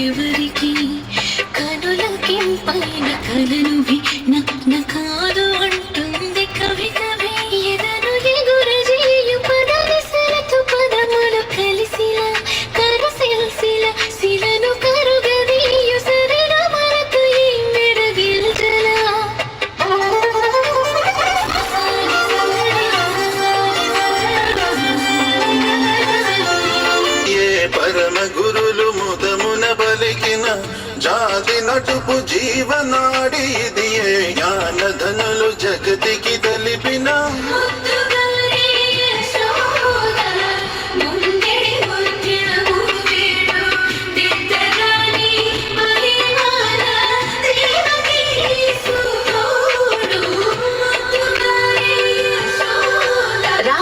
ఎవరికి కనులకింపైన కలనువి కాదు అంటుంది కవి కవి ఎదను ఎగురజేయు పదవి సరతు పదములు కలిసిలా కరసిల్సిల శిలను కరుగదీయు సరిన మరతు ఈ మెరగిల్చలా పరమ గురులు ముదమున బలికిన జాతి నటుపు జీవనాడి ఇది జ్ఞానధనులు జగతికి తెలిపిన రా